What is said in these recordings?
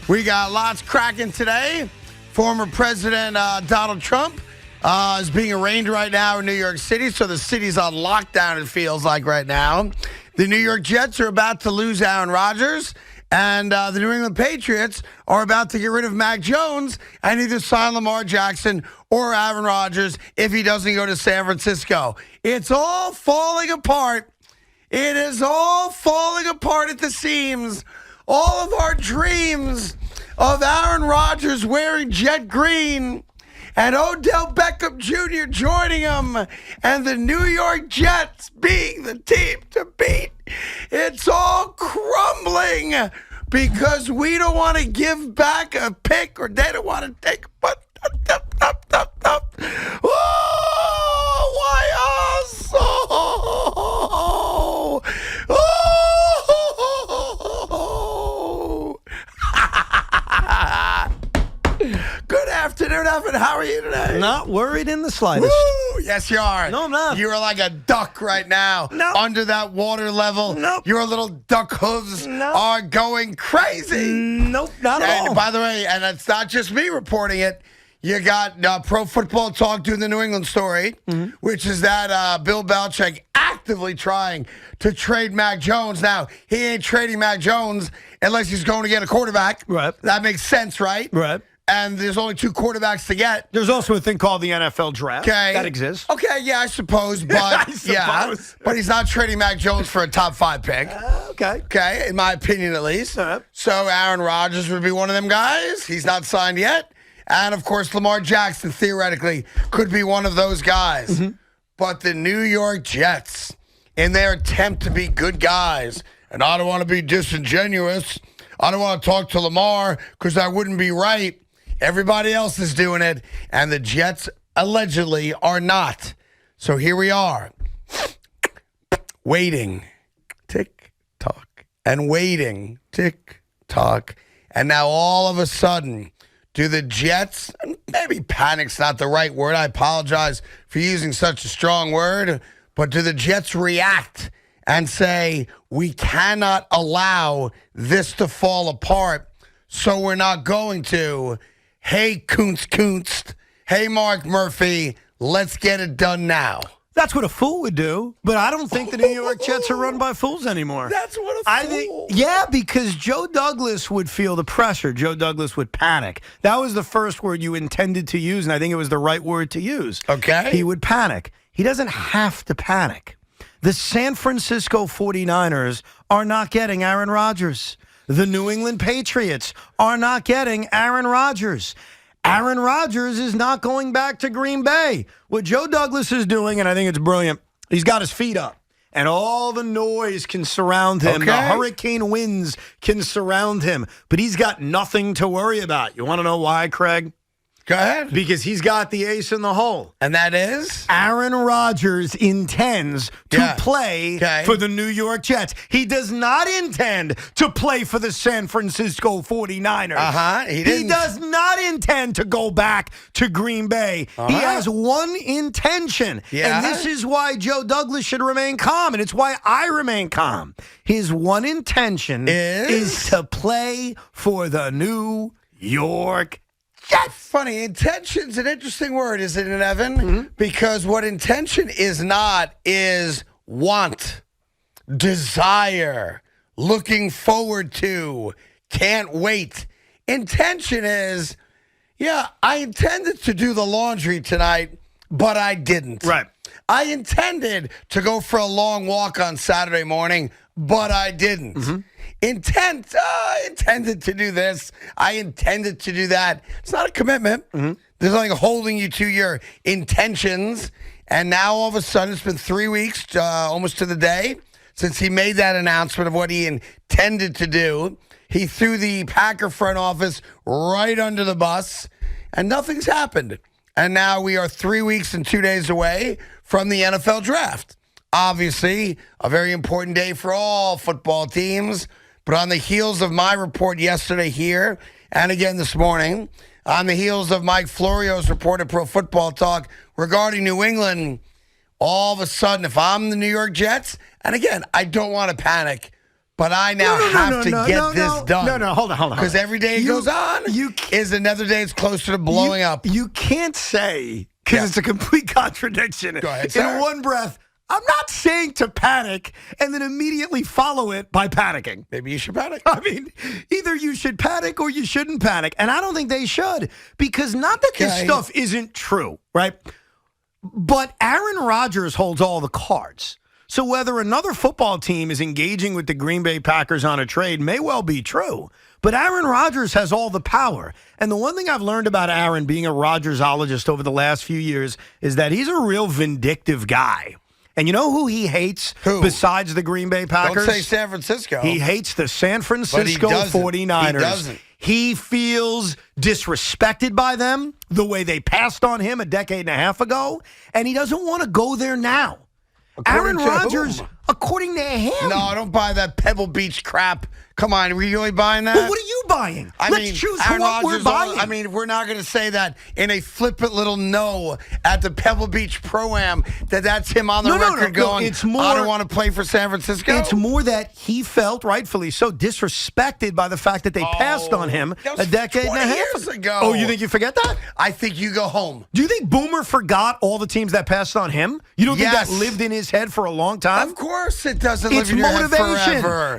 We got lots cracking today. Former President Donald Trump is being arraigned right now in New York City, so the city's on lockdown, it feels like right now. The New York Jets are about to lose Aaron Rodgers, and the New England Patriots are about to get rid of Mac Jones and either sign Lamar Jackson or Aaron Rodgers if he doesn't go to San Francisco. It's all falling apart. It is all falling apart at the seams. All of our dreams of Aaron Rodgers wearing jet green and Odell Beckham Jr. joining him and the New York Jets being the team to beat. It's all crumbling because we don't want to give back a pick or they don't want to take a butt. Oh, why us? Oh, Good afternoon, Evan. How are you today? Not worried in the slightest. Woo! Yes, you are. No, I'm not. You're like a duck right now. No. Under that water level. Nope. Your little duck hooves are going crazy. Nope, not at all. And by the way, and it's not just me reporting it. You got Pro Football Talk doing the New England story, which is that Bill Belichick actively trying to trade Mac Jones. Now, he ain't trading Mac Jones unless he's going to get a quarterback. Right. That makes sense, right? Right. And there's only 2 quarterbacks to get. There's also a thing called the NFL draft. Okay. That exists. Okay, yeah, I suppose. But yeah, but he's not trading Mac Jones for a top 5 pick. Okay. Okay, in my opinion at least. So Aaron Rodgers would be one of them guys. He's not signed yet. And, of course, Lamar Jackson, theoretically, could be one of those guys. But the New York Jets, in their attempt to be good guys, and I don't want to be disingenuous, I don't want to talk to Lamar because that wouldn't be right. Everybody else is doing it, and the Jets allegedly are not. So here we are, waiting, tick-tock, and waiting, tick-tock. And now all of a sudden, do the Jets, maybe panic's not the right word, I apologize for using such a strong word, but do the Jets react and say, we cannot allow this to fall apart, so we're not going to? Hey, Kunst. Hey, Mark Murphy, let's get it done now. That's what a fool would do, but I don't think the New York Jets are run by fools anymore. That's what a fool. Yeah, because Joe Douglas would feel the pressure. Joe Douglas would panic. That was the first word you intended to use, and I think it was the right word to use. Okay. He would panic. He doesn't have to panic. The San Francisco 49ers are not getting Aaron Rodgers. The New England Patriots are not getting Aaron Rodgers. Aaron Rodgers is not going back to Green Bay. What Joe Douglas is doing, and I think it's brilliant, he's got his feet up, and all the noise can surround him. Okay. The hurricane winds can surround him, but he's got nothing to worry about. You want to know why, Craig? Go ahead. Because he's got the ace in the hole. And that is? Aaron Rodgers intends to play for the New York Jets. He does not intend to play for the San Francisco 49ers. He does not intend to go back to Green Bay. He has one intention. And this is why Joe Douglas should remain calm, and it's why I remain calm. His one intention is to play for the New York That's funny. Intention's an interesting word, isn't it, Evan? Because what intention is not is want, desire, looking forward to, can't wait. Intention is, yeah, I intended to do the laundry tonight, but I didn't. Right. I intended to go for a long walk on Saturday morning, but I didn't. I intended to do this. I intended to do that. It's not a commitment. There's nothing holding you to your intentions. And now all of a sudden, it's been 3 weeks, almost to the day, since he made that announcement of what he intended to do. He threw the Packer front office right under the bus, and nothing's happened. And now we are 3 weeks and 2 days away from the NFL draft. Obviously, a very important day for all football teams. But on the heels of my report yesterday here, and again this morning, on the heels of Mike Florio's report at Pro Football Talk regarding New England, all of a sudden, if I'm the New York Jets, and again, I don't want to panic, But I now have to get this done. No, hold on. Because every day it goes on is another day it's closer to blowing up. You can't say, because it's a complete contradiction. Go ahead, in sir. one breath, I'm not saying to panic and then immediately follow it by panicking. Maybe you should panic. I mean, either you should panic or you shouldn't panic. And I don't think they should, because not that this stuff isn't true, right? But Aaron Rodgers holds all the cards. So whether another football team is engaging with the Green Bay Packers on a trade may well be true. But Aaron Rodgers has all the power. And the one thing I've learned about Aaron being a Rodgersologist over the last few years is that he's a real vindictive guy. And you know who he hates besides the Green Bay Packers? Don't say San Francisco. He hates the San Francisco 49ers. He doesn't. He feels disrespected by them the way they passed on him a decade and a half ago. And he doesn't want to go there now. Aaron Rodgers, according to him. No, I don't buy that Pebble Beach crap. Come on, were you really buying that? Well, what are you buying? Let's choose what we're buying. I mean, we're not going to say that in a flippant little no at the Pebble Beach Pro-Am that's him on the record going, it's more, I don't want to play for San Francisco. It's more that he felt, rightfully so, disrespected by the fact that they passed on him a decade and a half years ago. Oh, you think you forget that? I think you go home. Do you think Boomer forgot all the teams that passed on him? You don't think that lived in his head for a long time? Of course it doesn't live in your head forever.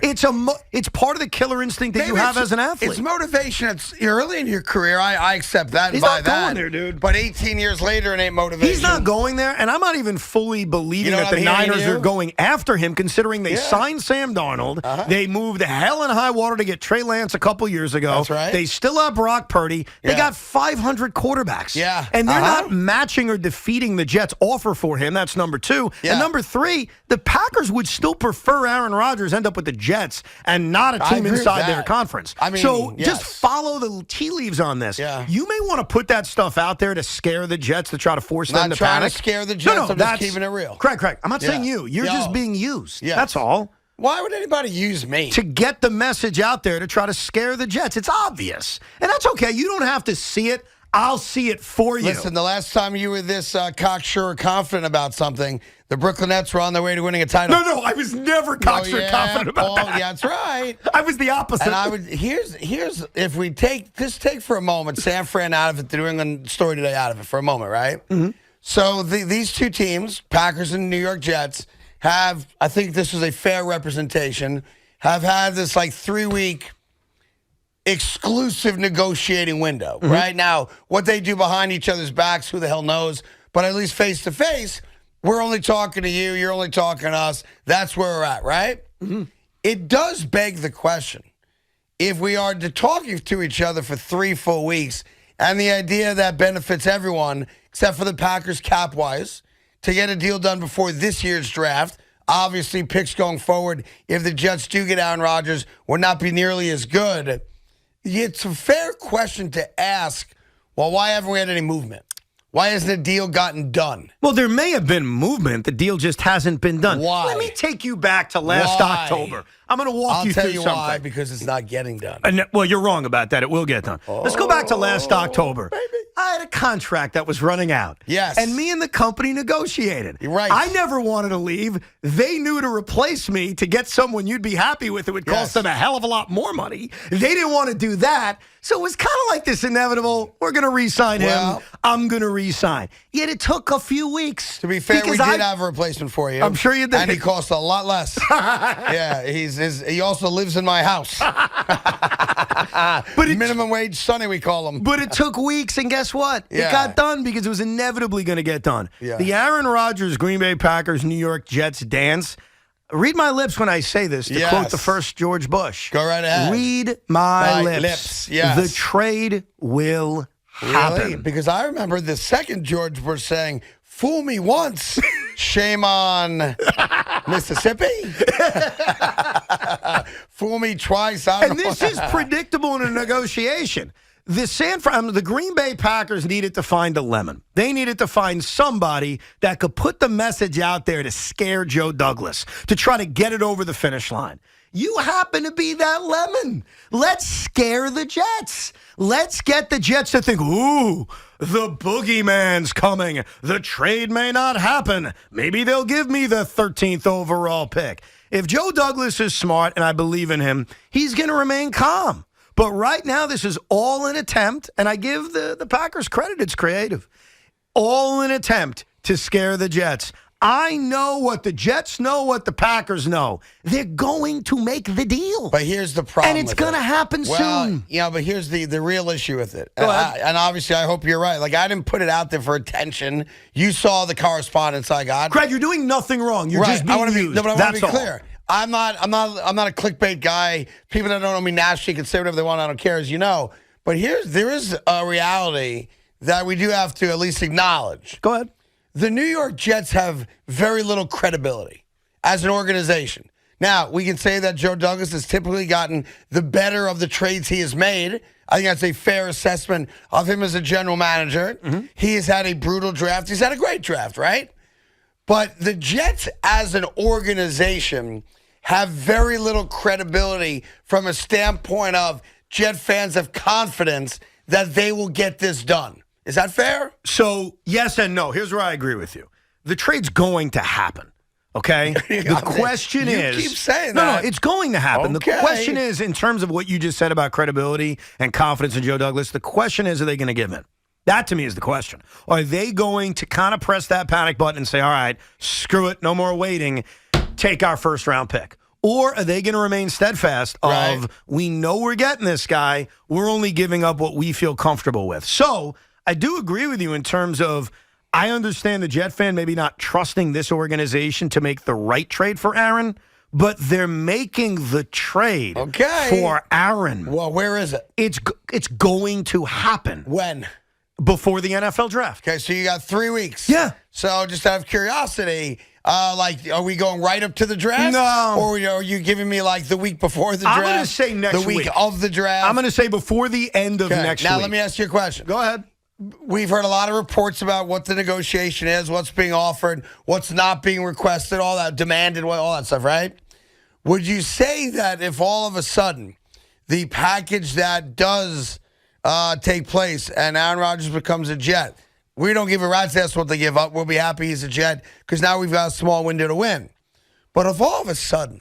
It's part of the killer instinct that you have as an athlete. It's motivation. It's early in your career. I accept that. He's not going there, dude. But 18 years later, it ain't motivation. He's not going there, and I'm not even fully believing that the Niners are going after him, considering they signed Sam Darnold. They moved hell and high water to get Trey Lance a couple years ago. That's right. They still have Brock Purdy. They got 500 quarterbacks. Yeah. And they're not matching or defeating the Jets' offer for him. That's number two. Yeah. And number three, the Packers would still prefer Aaron Rodgers end up with the Jets and not a team inside their conference. I mean, so just follow the tea leaves on this. Yeah. You may want to put that stuff out there to scare the Jets, to try to force them to panic. Not trying to scare the Jets. I'm just keeping it real. Craig, I'm not saying you. You're just being used. That's all. Why would anybody use me? To get the message out there to try to scare the Jets. It's obvious. And that's okay. You don't have to see it. I'll see it for you. Listen, the last time you were this cocksure confident about something, the Brooklyn Nets were on their way to winning a title. No, I was never cocksure confident about that. Yeah, that's right. I was the opposite. And I would here's if we take for a moment San Fran out of it, the New England story today out of it for a moment, right? Mm-hmm. So these two teams, Packers and New York Jets, have, I think this is a fair representation, have had this like 3-week exclusive negotiating window, right? Now, what they do behind each other's backs, who the hell knows? But at least face to face, we're only talking to you, you're only talking to us. That's where we're at, right? It does beg the question, if we are talking to each other for 3 full weeks, and the idea that benefits everyone, except for the Packers cap-wise, to get a deal done before this year's draft, obviously picks going forward, if the Jets do get Aaron Rodgers, would not be nearly as good. It's a fair question to ask, well, why haven't we had any movement? Why hasn't a deal gotten done? Well, there may have been movement. The deal just hasn't been done. Why? Let me take you back to last October. I'm going to walk you through something. I'll tell you why, because it's not getting done. Well, you're wrong about that. It will get done. Let's go back to last October. Baby. I had a contract that was running out. Yes. And me and the company negotiated. You're right. I never wanted to leave. They knew to replace me to get someone you'd be happy with. It would cost them a hell of a lot more money. They didn't want to do that. So it was kind of like this inevitable, we're going to re-sign him. I'm going to re-sign. Yet it took a few weeks. To be fair, we did have a replation for you. I'm sure you did. And he cost a lot less. Yeah, he also lives in my house. But minimum wage Sonny, we call him. But it took weeks, and guess what? Yeah. It got done because it was inevitably going to get done. Yeah. The Aaron Rodgers, Green Bay Packers, New York Jets dance. Read my lips when I say this, to quote the first George Bush. Go right ahead. Read my lips. Yes. The trade will happen. Really? Because I remember the second George Bush saying, fool me once, shame on Mississippi. Fool me twice. And this is predictable in a negotiation. The Green Bay Packers needed to find a lemon. They needed to find somebody that could put the message out there to scare Joe Douglas, to try to get it over the finish line. You happen to be that lemon. Let's scare the Jets. Let's get the Jets to think, ooh, the boogeyman's coming. The trade may not happen. Maybe they'll give me the 13th overall pick. If Joe Douglas is smart, and I believe in him, he's going to remain calm. But right now, this is all an attempt, and I give the Packers credit. It's creative. All an attempt to scare the Jets. I know what the Jets know, what the Packers know. They're going to make the deal. But here's the problem. And it's going to happen soon. Yeah, but here's the real issue with it. Go ahead. And obviously, I hope you're right. Like, I didn't put it out there for attention. You saw the correspondence I got. Craig, you're doing nothing wrong. You're just being used. No, but I want to be all. clear. I'm not a clickbait guy. People that don't know me nationally can say whatever they want. I don't care, as you know. But there is a reality that we do have to at least acknowledge. Go ahead. The New York Jets have very little credibility as an organization. Now, we can say that Joe Douglas has typically gotten the better of the trades he has made. I think that's a fair assessment of him as a general manager. Mm-hmm. He has had a brutal draft. He's had a great draft, right? But the Jets as an organization have very little credibility from a standpoint of Jet fans have confidence that they will get this done. Is that fair? So, yes and no. Here's where I agree with you. The trade's going to happen, okay? The question is... You keep saying that. No, it's going to happen. Okay. The question is, in terms of what you just said about credibility and confidence in Joe Douglas, the question is, are they going to give in? That, to me, is the question. Are they going to kind of press that panic button and say, all right, screw it, no more waiting, take our first-round pick? Or are they going to remain steadfast of, we know we're getting this guy, we're only giving up what we feel comfortable with? So... I do agree with you in terms of I understand the Jet fan maybe not trusting this organization to make the right trade for Aaron, but they're making the trade for Aaron. Well, where is it? It's going to happen. When? Before the NFL draft. Okay, so you got 3 weeks. Yeah. So just out of curiosity, are we going right up to the draft? No. Or are you giving me like the week before the draft? I'm going to say next week. The week of the draft? I'm going to say before the end of next week. Now let me ask you a question. Go ahead. We've heard a lot of reports about what the negotiation is, what's being offered, what's not being requested, all that demanded, all that stuff, right? Would you say that if all of a sudden the package that does take place and Aaron Rodgers becomes a Jet, we don't give a rat's ass what they give up. We'll be happy he's a Jet because now we've got a small window to win. But if all of a sudden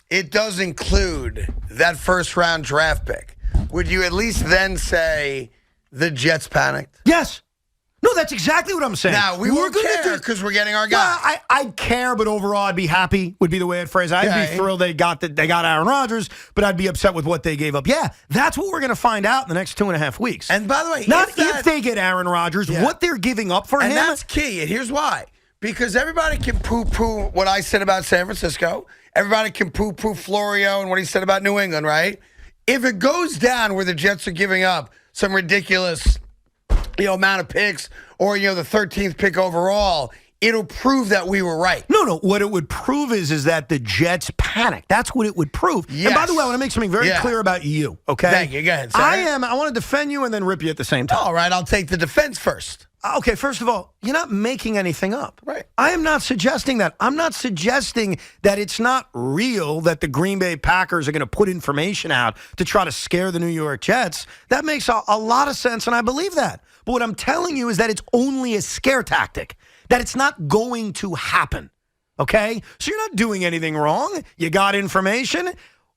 it does include that first-round draft pick, would you at least then say... the Jets panicked? Yes. No, that's exactly what I'm saying. Now, we won't care because we're getting our guy. Well, I'd care, but overall I'd be happy, would be the way I'd phrase it. I'd be thrilled they got Aaron Rodgers, but I'd be upset with what they gave up. Yeah, that's what we're going to find out in the next 2.5 weeks. And by the way, not if they get Aaron Rodgers, what they're giving up for him. And that's key, and here's why. Because everybody can poo-poo what I said about San Francisco. Everybody can poo-poo Florio and what he said about New England, right? If it goes down where the Jets are giving up some ridiculous, amount of picks, or the 13th pick overall, it'll prove that we were right. No. What it would prove is that the Jets panicked. That's what it would prove. Yes. And by the way, I want to make something very clear about you. Okay. Thank you. Go ahead. I want to defend you and then rip you at the same time. All right. I'll take the defense first. Okay, first of all, you're not making anything up. Right. I am not suggesting that. I'm not suggesting that it's not real that the Green Bay Packers are going to put information out to try to scare the New York Jets. That makes a lot of sense, and I believe that. But what I'm telling you is that it's only a scare tactic, that it's not going to happen. Okay? So you're not doing anything wrong. You got information.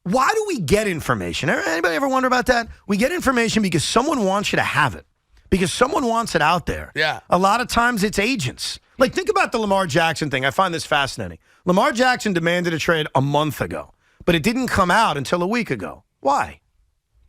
Why do we get information? Anybody ever wonder about that? We get information because someone wants you to have it. Because someone wants it out there. Yeah. A lot of times it's agents. Like, think about the Lamar Jackson thing. I find this fascinating. Lamar Jackson demanded a trade a month ago, but it didn't come out until a week ago. Why?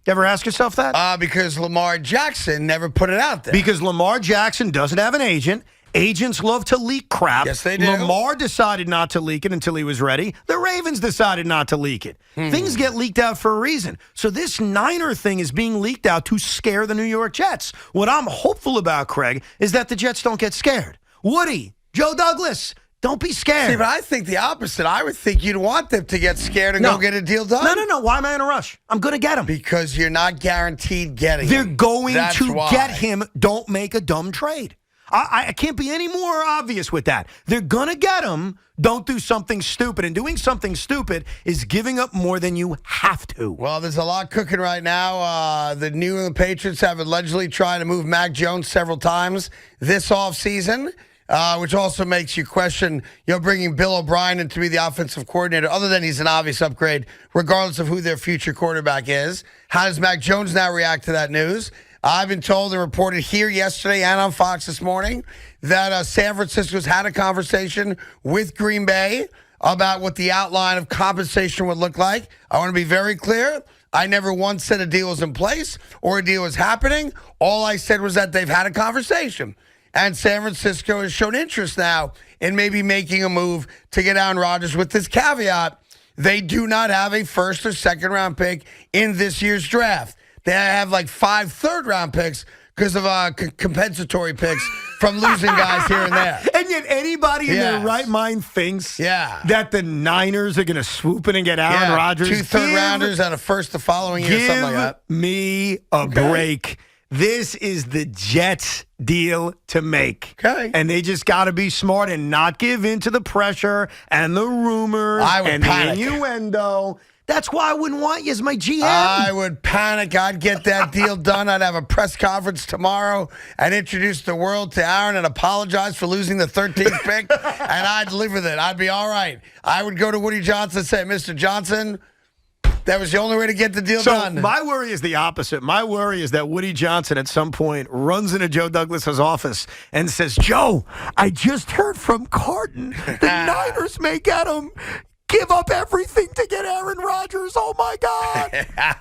You ever ask yourself that? Because Lamar Jackson never put it out there. Because Lamar Jackson doesn't have an agent. Agents love to leak crap. Yes, they do. Lamar decided not to leak it until he was ready. The Ravens decided not to leak it. Things get leaked out for a reason. So this Niner thing is being leaked out to scare the New York Jets. What I'm hopeful about, Craig, is that the Jets don't get scared. Woody, Joe Douglas, don't be scared. See, but I think the opposite. I would think you'd want them to get scared and go get a deal done. No. Why am I in a rush? I'm going to get him. Because you're not guaranteed getting They're him. going That's to why. get him. Don't make a dumb trade. I can't be any more obvious with that. They're going to get him. Don't do something stupid. And doing something stupid is giving up more than you have to. Well, there's a lot cooking right now. The New England Patriots have allegedly tried to move Mac Jones several times this offseason. which also makes you question, bringing Bill O'Brien in to be the offensive coordinator, other than he's an obvious upgrade, regardless of who their future quarterback is. How does Mac Jones now react to that news? I've been told and reported here yesterday and on Fox this morning that San Francisco's had a conversation with Green Bay about what the outline of compensation would look like. I want to be very clear. I never once said a deal was in place or a deal was happening. All I said was that they've had a conversation. And San Francisco has shown interest now in maybe making a move to get Aaron Rodgers, with this caveat: they do not have a first or second round pick in this year's draft. They have like 5 third-round picks because of compensatory picks from losing guys here and there. And yet anybody in their right mind thinks that the Niners are going to swoop in and get Aaron Rodgers. 2 third-rounders and a first the following year, something like that. Give me a break. This is the Jets' deal to make. Okay. And they just got to be smart and not give in to the pressure and the rumors and the innuendo. That's why I wouldn't want you as my GM. I would panic. I'd get that deal done. I'd have a press conference tomorrow and introduce the world to Aaron and apologize for losing the 13th pick, and I'd live with it. I'd be all right. I would go to Woody Johnson and say, Mr. Johnson, that was the only way to get the deal done. My worry is the opposite. My worry is that Woody Johnson at some point runs into Joe Douglas's office and says, Joe, I just heard from Carton. The Niners may get him. Give up everything to get Aaron Rodgers. Oh, my God.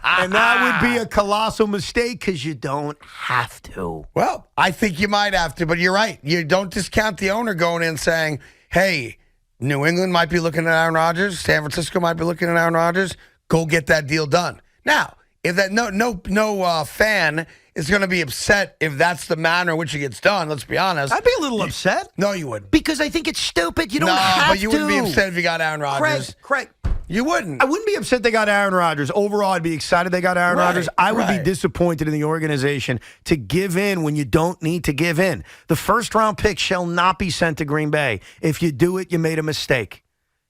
And that would be a colossal mistake because you don't have to. Well, I think you might have to, but you're right. You don't discount the owner going in saying, hey, New England might be looking at Aaron Rodgers. San Francisco might be looking at Aaron Rodgers. Go get that deal done. Now, if that no fan is going to be upset if that's the manner in which it gets done, let's be honest. I'd be a little upset. No, you wouldn't. Because I think it's stupid. You don't have to. No, but you wouldn't be upset if you got Aaron Rodgers. Craig. You wouldn't. I wouldn't be upset they got Aaron Rodgers. Overall, I'd be excited they got Aaron Rodgers. I would be disappointed in the organization to give in when you don't need to give in. The first-round pick shall not be sent to Green Bay. If you do it, you made a mistake.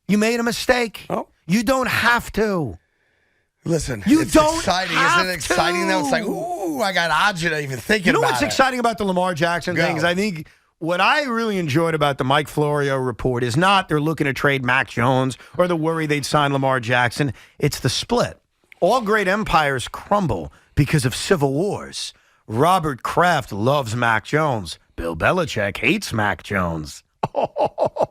You made a mistake. Oh. You don't have to. Listen, it's exciting. Isn't it exciting, though? It's like, ooh, I got agita even thinking about it. You know what's exciting about the Lamar Jackson thing is I think what I really enjoyed about the Mike Florio report is not they're looking to trade Mac Jones or the worry they'd sign Lamar Jackson. It's the split. All great empires crumble because of civil wars. Robert Kraft loves Mac Jones. Bill Belichick hates Mac Jones.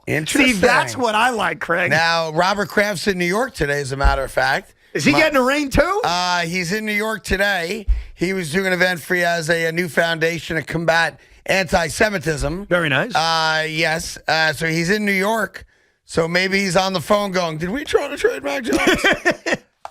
Interesting. See, that's what I like, Craig. Now, Robert Kraft's in New York today, as a matter of fact. Is he getting a ring, too? He's in New York today. He was doing an event for you as a new foundation to combat anti-Semitism. Very nice. Yes. So he's in New York. So maybe he's on the phone going, did we try to trade Mac Jones?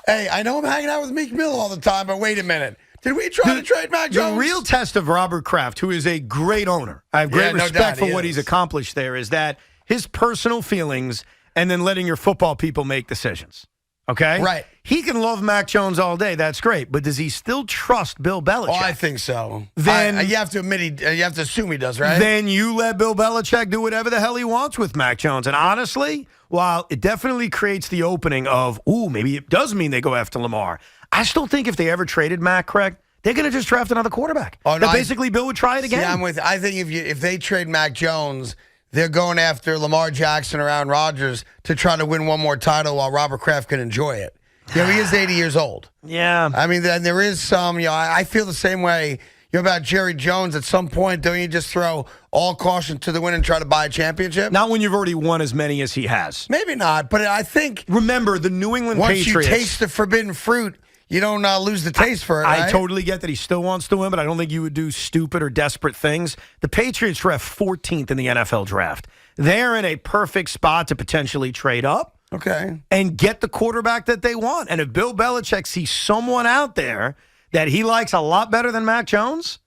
Hey, I know I'm hanging out with Meek Mill all the time, but wait a minute. Did we try to trade Mac Jones? The real test of Robert Kraft, who is a great owner, I have great respect for what he's accomplished there, is that his personal feelings and then letting your football people make decisions. Okay? Right. He can love Mac Jones all day. That's great. But does he still trust Bill Belichick? Oh, I think so. Then you have to admit you have to assume he does, right? Then you let Bill Belichick do whatever the hell he wants with Mac Jones. And honestly, while it definitely creates the opening of, maybe it does mean they go after Lamar, I still think if they ever traded Mac, Craig, they're going to just draft another quarterback. Oh, no, basically, Bill would try it again. Yeah, I think if they trade Mac Jones, they're going after Lamar Jackson or Aaron Rodgers to try to win one more title while Robert Kraft can enjoy it. He is 80 years old. Yeah. I mean, there is some, I feel the same way about Jerry Jones. At some point, don't you just throw all caution to the wind and try to buy a championship? Not when you've already won as many as he has. Maybe not, but I think... Remember, the New England Patriots... Once you taste the forbidden fruit, you don't lose the taste for it, I right? totally get that he still wants to win, but I don't think you would do stupid or desperate things. The Patriots draft 14th in the NFL draft. They're in a perfect spot to potentially trade up. Okay. And get the quarterback that they want. And if Bill Belichick sees someone out there that he likes a lot better than Mac Jones,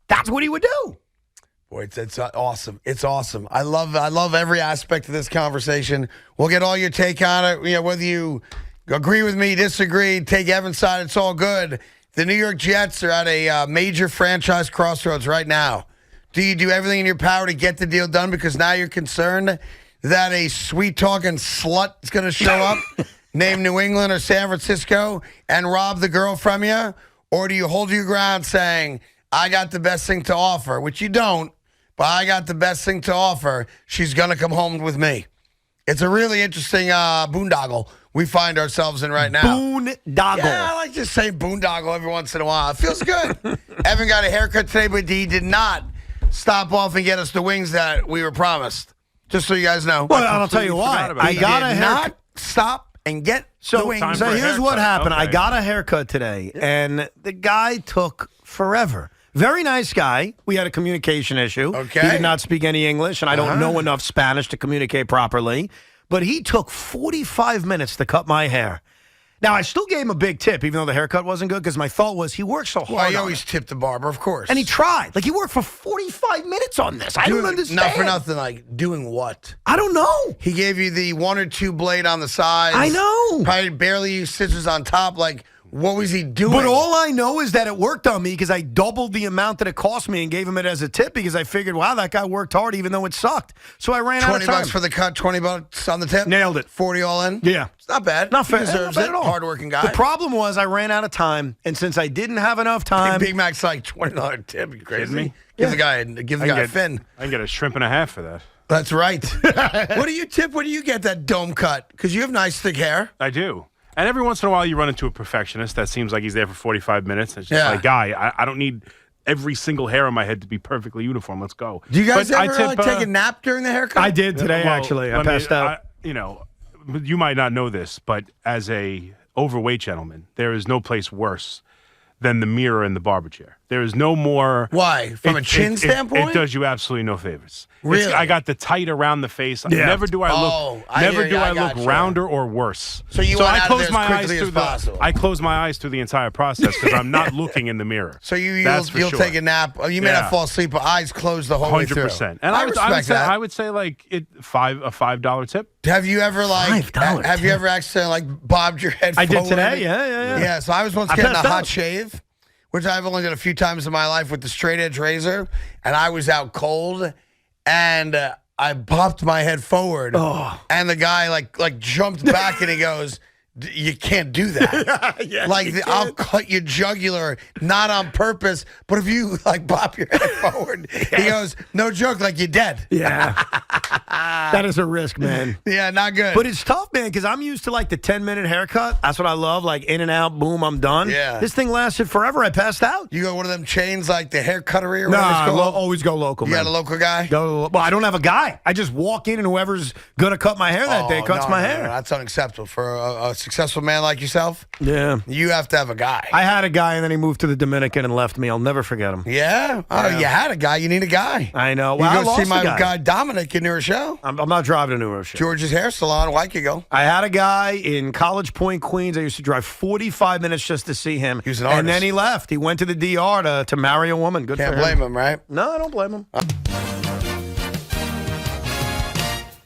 that's what he would do. Boy, it's awesome. It's awesome. I love every aspect of this conversation. We'll get all your take on it. Whether you agree with me, disagree, take Evan's side, it's all good. The New York Jets are at a major franchise crossroads right now. Do you do everything in your power to get the deal done because now you're concerned that a sweet-talking slut is going to show up named New England or San Francisco and rob the girl from you? Or do you hold your ground saying, I got the best thing to offer, which you don't, but I got the best thing to offer. She's going to come home with me. It's a really interesting boondoggle we find ourselves in right now. Boondoggle. Yeah, I like to say boondoggle every once in a while. It feels good. Evan got a haircut today, but he did not stop off and get us the wings that we were promised. Just so you guys know. Well, I'll tell you why. I got a haircut. Not stop and get the wings. So here's what happened. Okay. I got a haircut today, and the guy took forever. Very nice guy. We had a communication issue. Okay. He did not speak any English, and I don't know enough Spanish to communicate properly. But he took 45 minutes to cut my hair. Now, I still gave him a big tip, even though the haircut wasn't good, because my thought was he worked so hard. Well, you always tip the barber, of course. And he tried. Like, he worked for 45 minutes on this. I don't understand. Not for nothing. Like, doing what? I don't know. He gave you the 1 or 2 blade on the sides. I know. Probably barely used scissors on top. Like, what was he doing? But all I know is that it worked on me because I doubled the amount that it cost me and gave him it as a tip because I figured, wow, that guy worked hard even though it sucked. So I ran out of time. $20 for the cut, $20 on the tip? Nailed it. 40 all in? Yeah. It's not bad. Not fair. He deserves not bad it. at all. Hardworking guy. The problem was I ran out of time, and since I didn't have enough time. Big Mac's like $20 tip. You crazy? Me? Give the guy a fin. I can get a shrimp and a half for that. That's right. What do you tip? What do you get that dome cut? Because you have nice thick hair. I do. And every once in a while, you run into a perfectionist that seems like he's there for 45 minutes. It's just like, guy, I don't need every single hair on my head to be perfectly uniform. Let's go. Do you guys ever take a nap during the haircut? I did today, actually. I passed out. You might not know this, but as a overweight gentleman, there is no place worse than the mirror in the barber chair. There is no more. Why? From a chin standpoint? It does you absolutely no favors. Really? I got the tight around the face. Yeah. Never do I look rounder or worse. So I close my eyes as possible. I close my eyes through the entire process because I'm not looking in take a nap. You may not fall asleep, but eyes closed the whole way through. 100%. And I would say like a $5 tip. Have you ever $5 have you ever accidentally bobbed your head forward? I did today. Yeah. Yeah. So I was once getting a hot shave, which I've only done a few times in my life with the straight edge razor, and I was out cold, and I bopped my head forward, and the guy like jumped back, and he goes, "You can't do that. I'll cut your jugular, not on purpose, but if you bop your head forward," he goes, "No joke, like you're dead." Yeah. That is a risk, man. Yeah, not good. But it's tough, man, because I'm used to the 10-minute haircut. That's what I love, in and out, boom, I'm done. Yeah. This thing lasted forever. I passed out. You got one of them chains like the hair cuttery or whatever it's called? Always go local, man. You got a local guy? Well, I don't have a guy. I just walk in and whoever's going to cut my hair that day cuts my hair. No, that's unacceptable. For a successful man like yourself, yeah, you have to have a guy. I had a guy, and then he moved to the Dominican and left me. I'll never forget him. Yeah? Oh, you had a guy. You need a guy. I know. Well, you go see my guy Dominic in your show. I'm not driving to New show. George's Hair Salon, Waikiko. I had a guy in College Point, Queens. I used to drive 45 minutes just to see him. He was an artist. And then he left. He went to the DR to marry a woman. Good for him. Can't blame him, right? No, I don't blame him.